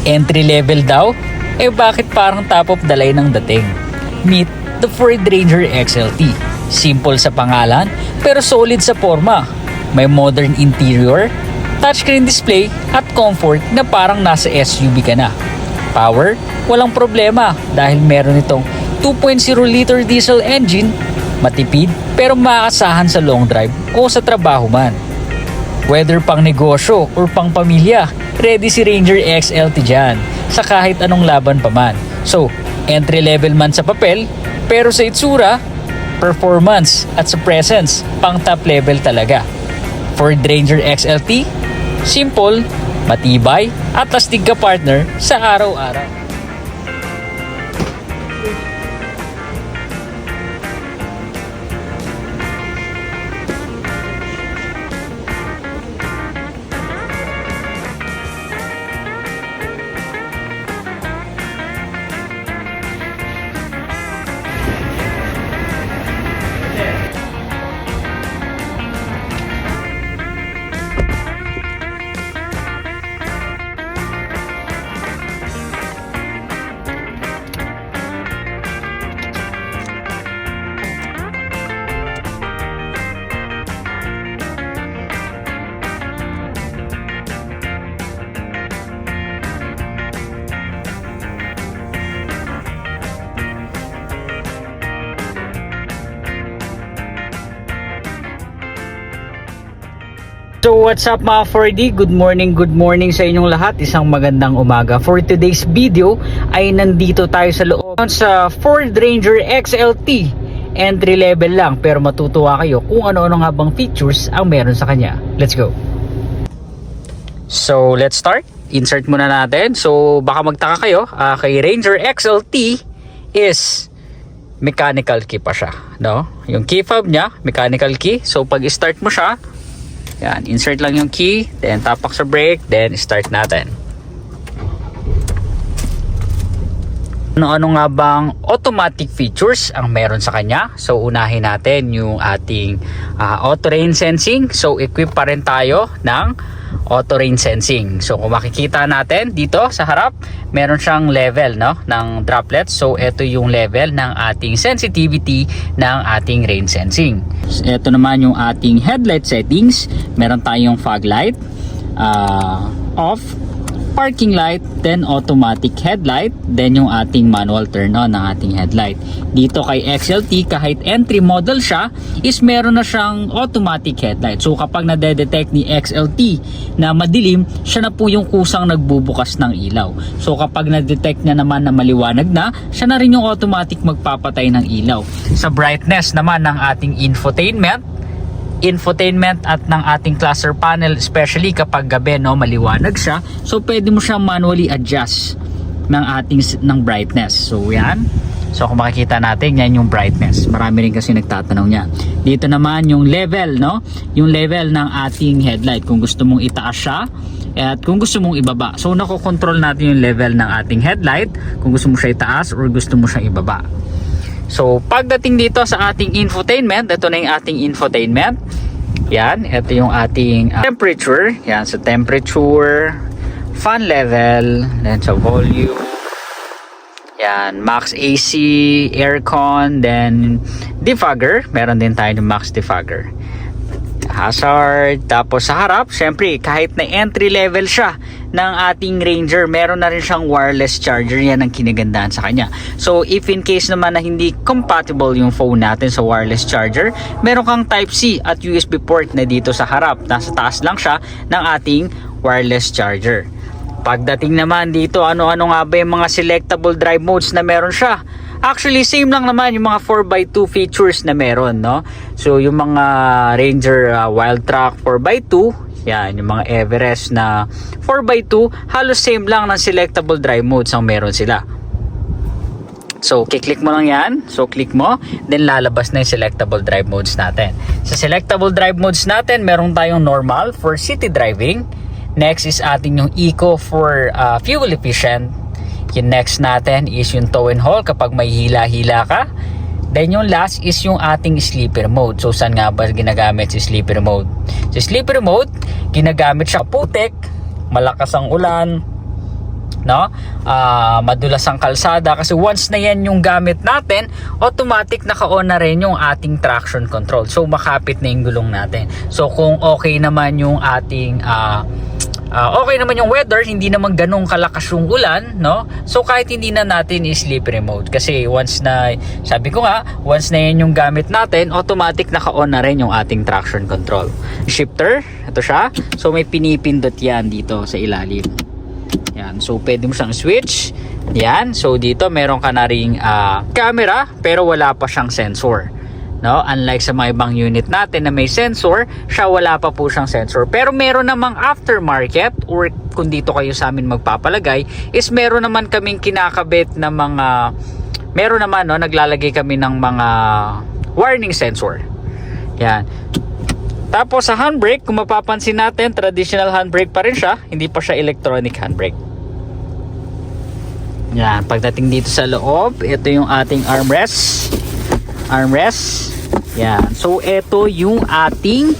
Entry level daw? Eh bakit parang top of the line ang dating? Meet the Ford Ranger XLT. Simple sa pangalan pero solid sa forma. May modern interior, touchscreen display at comfort na parang nasa SUV ka na. Power? Walang problema dahil meron itong 2.0 liter diesel engine, matipid pero maaasahan sa long drive o sa trabaho man. Whether pang negosyo or pang pamilya, ready si Ranger XLT dyan sa kahit anong laban pa man. So, entry level man sa papel, pero sa itsura, performance at sa presence, pang top level talaga. Ford Ranger XLT, simple, matibay at astig ka partner sa araw-araw. So what's up mga 4D? Good morning sa inyong lahat. Isang magandang umaga. For today's video ay nandito tayo sa loob sa Ford Ranger XLT. Entry level lang pero matutuwa kayo kung ano-ano nga bang features ang meron sa kanya. Let's go! So let's start. Insert muna natin. So baka magtaka kayo, kay Ranger XLT is mechanical key pa siya, no? Yung key fob niya, mechanical key. So pag start mo siya, yan, insert lang yung key, then tapak sa brake, then start natin. Ano nga bang automatic features ang meron sa kanya? So unahin natin yung ating auto rain sensing. So equip pa rin tayo ng auto rain sensing. So kung makikita natin dito sa harap, meron siyang level, no, ng droplets. So ito yung level ng ating sensitivity ng ating rain sensing. So, ito naman yung ating headlight settings. Meron tayong fog light, off, parking light, then automatic headlight, then yung ating manual turn on ng ating headlight. Dito kay XLT, kahit entry model siya, is meron na siyang automatic headlight. So kapag nade-detect ni XLT na madilim, siya na po yung kusang nagbubukas ng ilaw. So kapag na-detect niya naman na maliwanag na, siya na rin yung automatic magpapatay ng ilaw. Sa brightness naman ng ating infotainment at ng ating cluster panel, especially kapag gabi, no, maliwanag siya, so pwede mo siyang manually adjust ng brightness. So yan, so kung makikita natin, yan yung brightness. Marami rin kasi nagtatanong niya. Dito naman yung level, no, yung level ng ating headlight, kung gusto mong itaas siya at kung gusto mong ibaba. So nakokontrol natin yung level ng ating headlight kung gusto mo siya itaas or gusto mo siyang ibaba. So pagdating dito sa ating infotainment, ito na yung ating infotainment. Yan, ito yung ating temperature. Yan, sa temperature, fan level, then sa volume. Yan, max AC, aircon, then defogger. Meron din tayo ng max defogger. Hazard, tapos sa harap, syempre kahit na entry level siya ng ating Ranger, meron na rin siyang wireless charger. Yan ang kinagandahan sa kanya. So if in case naman na hindi compatible yung phone natin sa wireless charger, meron kang Type-C at USB port na dito sa harap. Nasa taas lang siya ng ating wireless charger. Pagdating naman dito, ano-ano nga ba yung mga selectable drive modes na meron siya? Actually, same lang naman yung mga 4x2 features na meron, no? So, yung mga Ranger Wildtrak 4x2, yan, yung mga Everest na 4x2, halos same lang ng selectable drive modes ang meron sila. So, kiklik mo lang yan. So, click mo, then lalabas na yung selectable drive modes natin. Sa selectable drive modes natin, meron tayong normal for city driving. Next is ating yung eco for fuel efficient. Yung next natin is yung tow and haul kapag may hila-hila ka. Then yung last is yung ating sleeper mode. So saan nga ba ginagamit si sleeper mode? Sa sleeper mode, ginagamit siya putik, malakas ang ulan, no? Madulas ang kalsada kasi once na yan yung gamit natin, automatic naka-on na rin yung ating traction control. So makapit na yung gulong natin. So kung okay naman yung ating okay naman yung weather, hindi naman ganong kalakas yung ulan, no? So kahit hindi na natin i-slippery mode kasi once na, sabi ko nga, once na yan yung gamit natin, automatic naka-on na rin yung ating traction control. Shifter, ito siya. So may pinipindot yan dito sa ilalim. Yan. So pwede mo siyang switch. Yan. So dito meron ka na ring camera pero wala pa siyang sensor. No? Unlike sa mga ibang unit natin na may sensor, siya wala pa po siyang sensor. Pero meron namang aftermarket, or kung dito kayo sa amin magpapalagay, is meron naman kaming kinakabit na mga, meron naman, no, naglalagay kami ng mga warning sensor. Yan. Tapos sa handbrake, kung mapapansin natin, traditional handbrake pa rin siya, hindi pa siya electronic handbrake. Yan, pagdating dito sa loob, ito yung ating armrest. Yan. So ito yung ating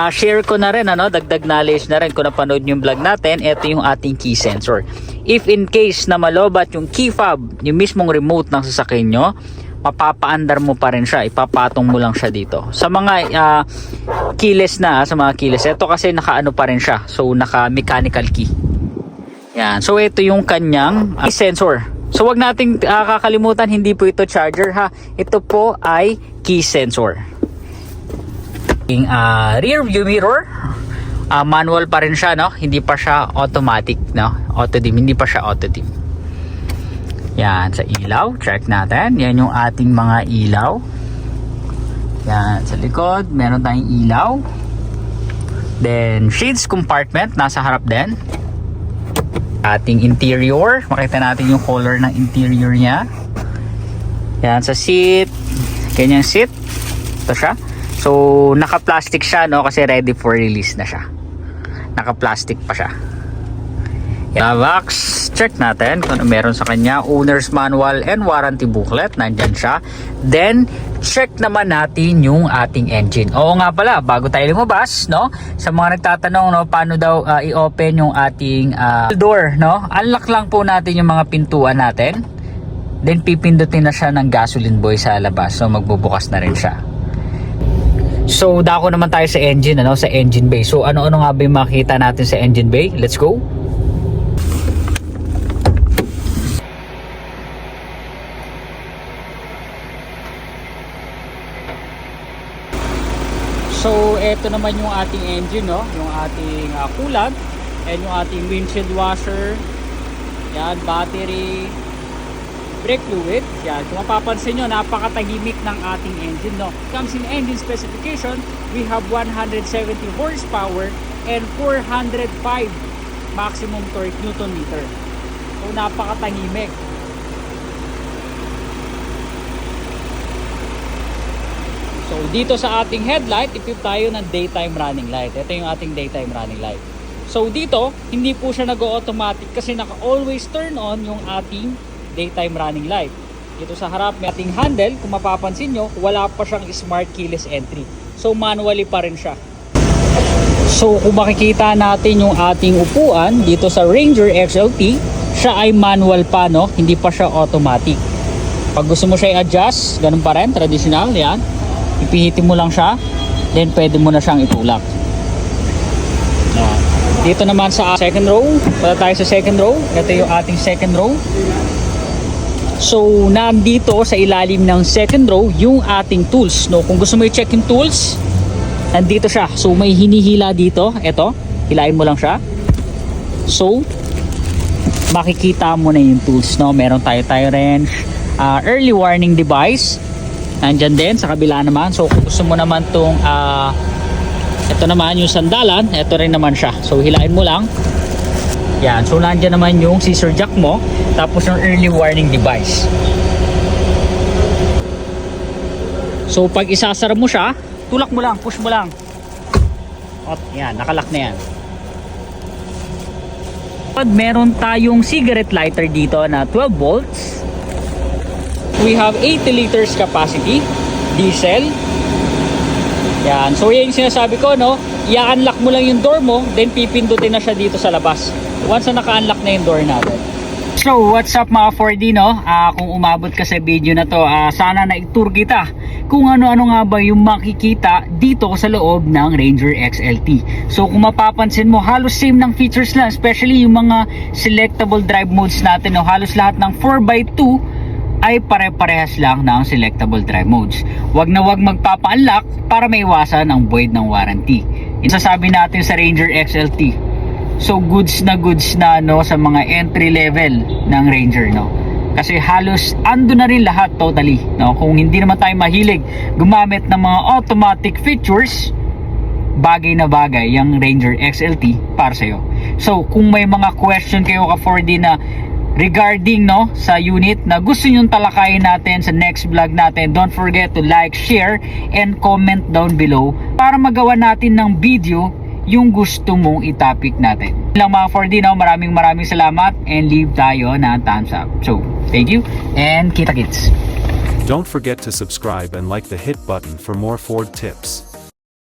share ko na rin, ano, dagdag knowledge na rin kung napanood yung vlog natin. Ito yung ating key sensor. If in case na malobat yung key fob, yung mismong remote ng sasakyan nyo, mapapaandar mo pa rin siya, ipapatong mo lang siya dito. Sa mga keyless na, sa mga keyless, ito kasi nakaano pa rin siya, so naka mechanical key. Yan. So ito yung kanyang sensor. So wag nating kakalimutan, hindi po ito charger ha. Ito po ay key sensor. Yung rear view mirror, manual pa rin siya, no? Hindi pa siya automatic, no? Auto dim, hindi pa siya auto dim. Yan, sa ilaw, check natin. Yan yung ating mga ilaw. Yan, sa likod, meron tayong ilaw. Then, shades compartment, nasa harap din. Ating interior, makita natin yung color ng interior niya. Yan, sa seat, ganyang seat. Ito siya. So, naka-plastic siya, no? Kasi ready for release na siya. Naka-plastic pa siya. Box, check natin kung ano meron sa kanya. Owner's manual and warranty booklet, nandyan siya. Then check naman natin yung ating engine. Oo nga pala, bago tayo lumabas, no, sa mga nagtatanong, no, paano daw i-open yung ating door, no, unlock lang po natin yung mga pintuan natin, then pipindutin na siya ng gasoline boy sa labas, so magbubukas na rin siya. So dako naman tayo sa engine, ano, sa engine bay. So ano-ano nga ba yung makita natin sa engine bay? Let's go. So ito naman yung ating engine, no? Yung ating coolant, and yung ating windshield washer, yan, battery, brake fluid. Yan, kung mapapansin nyo, napakatahimik ng ating engine, no? Comes in engine specification, we have 170 horsepower and 405 maximum torque Newton meter. So napakatahimik. So dito sa ating headlight, equip tayo ng daytime running light. Ito yung ating daytime running light. So dito, hindi po siya nag-automatic kasi naka-always turn on yung ating daytime running light. Dito sa harap, may ating handle. Kung mapapansin nyo, wala pa siyang smart keyless entry. So manually pa rin siya. So kung makikita natin yung ating upuan dito sa Ranger XLT, siya ay manual pa, no? Hindi pa siya automatic. Pag gusto mo siya i-adjust, ganun pa rin, traditional, yan. Ipihitin mo lang siya, then pwede mo na siyang itulak. Dito naman sa second row, para tayo sa second row. Ito yung ating second row. So nandito sa ilalim ng second row yung ating tools, no? Kung gusto mo i-check yung tools, nandito siya. So may hinihila dito, ito, hilain mo lang siya. So makikita mo na yung tools, no? Meron tayo wrench, early warning device, nandyan din sa kabila naman. So kung gusto mo naman tong ito naman yung sandalan, ito rin naman siya. So hilain mo lang. Yan, so nandyan naman yung scissor jack mo, tapos yung early warning device. So pag isasara mo siya, tulak mo lang, push mo lang. At yan, nakalock na yan. At meron tayong cigarette lighter dito na 12 volts. We have 80 liters capacity, diesel. Yan. So yan yung sinasabi ko, no? i-unlock mo lang yung door mo, then pipindutin na siya dito sa labas. Once na naka-unlock na yung door natin. So, what's up mga 4D, no? Kung umabot ka sa video na to, sana na-tour kita kung ano-ano nga ba yung makikita dito sa loob ng Ranger XLT. So, kung mapapansin mo, halos same ng features lang, especially yung mga selectable drive modes natin, no? Halos lahat ng 4x2 ay pare-parehas lang ng selectable drive modes. Wag na wag magpapa-unlock para maiwasan ang void ng warranty. Isasabi natin sa Ranger XLT. So goods na no sa mga entry level ng Ranger, no. Kasi halos ando na rin lahat totally, no. Kung hindi naman tayo mahilig gumamit ng mga automatic features, bagay na bagay yung Ranger XLT para sa iyo. So kung may mga question kayo ka 4D na regarding, no, sa unit na gusto nyong talakayin natin sa next vlog natin, don't forget to like, share and comment down below para magawa natin ng video yung gusto mong itopic natin. Lang mga 4D, no, maraming salamat and leave tayo na thumbs up. So, thank you and kita kits. Don't forget to subscribe and like the hit button for more Ford tips.